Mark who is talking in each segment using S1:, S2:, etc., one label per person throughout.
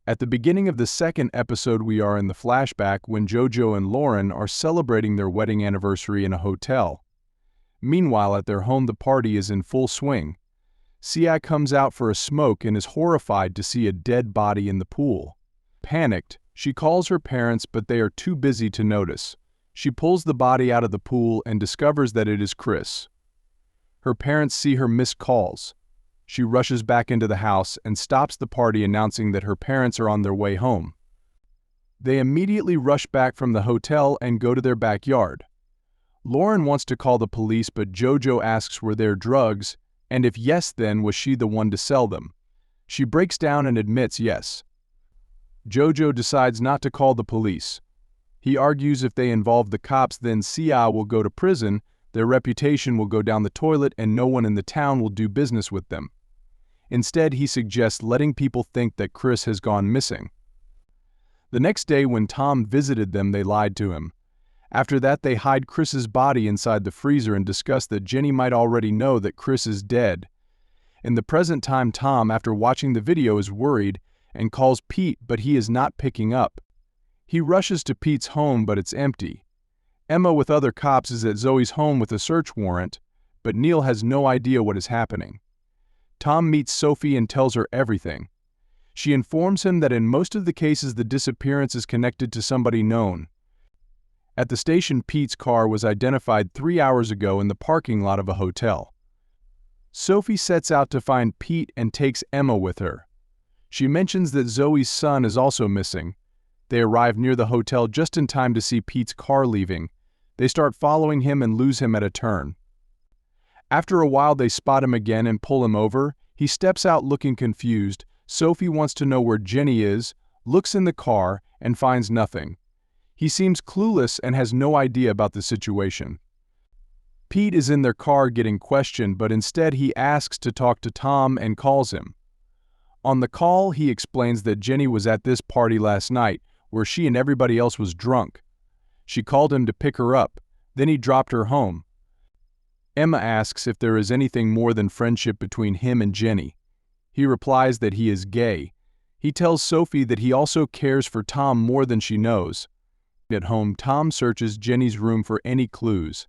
S1: At the beginning of the second episode, we are in the flashback when JoJo and Lauren are celebrating their wedding anniversary in a hotel. Meanwhile, at their home, the party is in full swing. Sia comes out for a smoke and is horrified to see a dead body in the pool. Panicked, she calls her parents, but they are too busy to notice. She pulls the body out of the pool and discovers that it is Chris. Her parents see her missed calls. She rushes back into the house and stops the party, announcing that her parents are on their way home. They immediately rush back from the hotel and go to their backyard. Lauren wants to call the police, but JoJo asks were there drugs, and if yes, then was she the one to sell them? She breaks down and admits yes. JoJo decides not to call the police. He argues if they involve the cops, then Sia will go to prison, their reputation will go down the toilet, and no one in the town will do business with them. Instead, he suggests letting people think that Chris has gone missing. The next day, when Tom visited them, they lied to him. After that, they hide Chris's body inside the freezer and discuss that Jenny might already know that Chris is dead. In the present time, Tom, after watching the video, is worried and calls Pete, but he is not picking up. He rushes to Pete's home, but it's empty. Emma, with other cops, is at Zoe's home with a search warrant, but Neil has no idea what is happening. Tom meets Sophie and tells her everything. She informs him that in most of the cases the disappearance is connected to somebody known. At the station, Pete's car was identified 3 hours ago in the parking lot of a hotel. Sophie sets out to find Pete and takes Emma with her. She mentions that Zoe's son is also missing. They arrive near the hotel just in time to see Pete's car leaving. They start following him and lose him at a turn. After a while, they spot him again and pull him over. He steps out looking confused. Sophie wants to know where Jenny is, looks in the car, and finds nothing. He seems clueless and has no idea about the situation. Pete is in their car getting questioned, but instead he asks to talk to Tom and calls him. On the call, he explains that Jenny was at this party last night, where she and everybody else was drunk. She called him to pick her up, then he dropped her home. Emma asks if there is anything more than friendship between him and Jenny. He replies that he is gay. He tells Sophie that he also cares for Tom more than she knows. At home, Tom searches Jenny's room for any clues.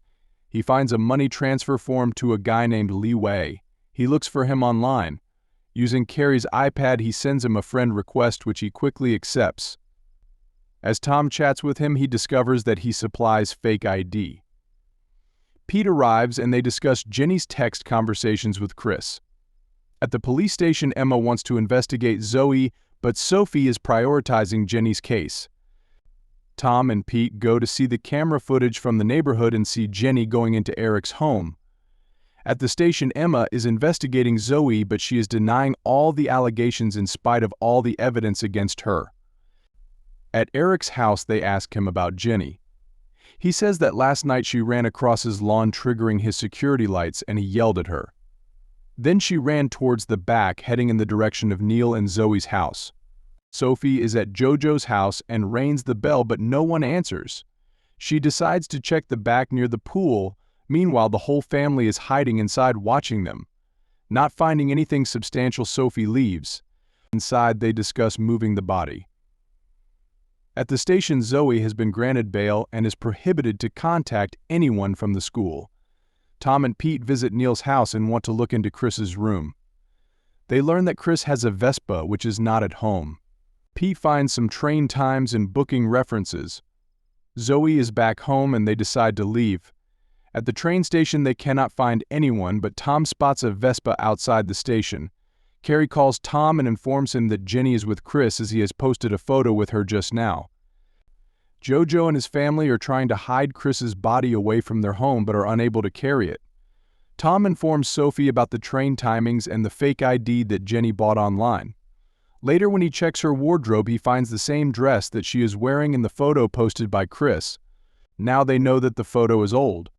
S1: He finds a money transfer form to a guy named Lee Wei. He looks for him online. Using Carrie's iPad, he sends him a friend request, which he quickly accepts. As Tom chats with him, he discovers that he supplies fake ID. Pete arrives and they discuss Jenny's text conversations with Chris. At the police station, Emma wants to investigate Zoe, but Sophie is prioritizing Jenny's case. Tom and Pete go to see the camera footage from the neighborhood and see Jenny going into Eric's home. At the station, Emma is investigating Zoe, but she is denying all the allegations in spite of all the evidence against her. At Eric's house, they ask him about Jenny. He says that last night she ran across his lawn, triggering his security lights, and he yelled at her. Then she ran towards the back, heading in the direction of Neil and Zoe's house. Sophie is at JoJo's house and rings the bell, but no one answers. She decides to check the back near the pool. Meanwhile, the whole family is hiding inside watching them. Not finding anything substantial, Sophie leaves. Inside, they discuss moving the body. At the station, Zoe has been granted bail and is prohibited to contact anyone from the school. Tom and Pete visit Neil's house and want to look into Chris's room. They learn that Chris has a Vespa, which is not at home. Pete finds some train times and booking references. Zoe is back home and they decide to leave. At the train station, they cannot find anyone, but Tom spots a Vespa outside the station. Carrie calls Tom and informs him that Jenny is with Chris, as he has posted a photo with her just now. JoJo and his family are trying to hide Chris's body away from their home but are unable to carry it. Tom informs Sophie about the train timings and the fake ID that Jenny bought online. Later, when he checks her wardrobe, he finds the same dress that she is wearing in the photo posted by Chris. Now they know that the photo is old.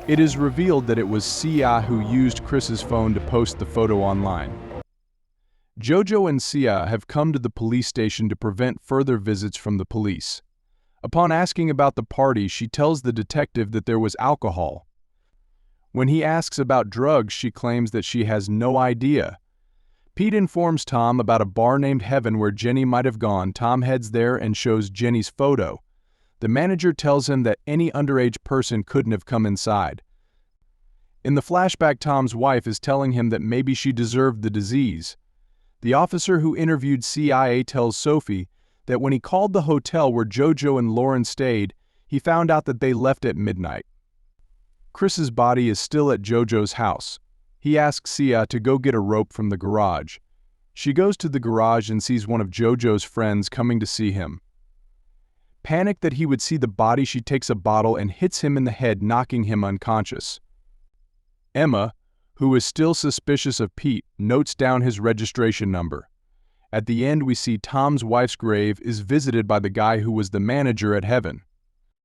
S1: It is revealed that it was Sia who used Chris's phone to post the photo online. JoJo and Sia have come to the police station to prevent further visits from the police. Upon asking about the party, she tells the detective that there was alcohol. When he asks about drugs, she claims that she has no idea. Pete informs Tom about a bar named Heaven where Jenny might have gone. Tom heads there and shows Jenny's photo. The manager tells him that any underage person couldn't have come inside. In the flashback, Tom's wife is telling him that maybe she deserved the disease. The officer who interviewed CIA tells Sophie that when he called the hotel where JoJo and Lauren stayed, he found out that they left at midnight. Chris's body is still at JoJo's house. He asks Sia to go get a rope from the garage. She goes to the garage and sees one of JoJo's friends coming to see him. Panicked that he would see the body, she takes a bottle and hits him in the head, knocking him unconscious. Emma, who is still suspicious of Pete, notes down his registration number. At the end, we see Tom's wife's grave is visited by the guy who was the manager at Heaven.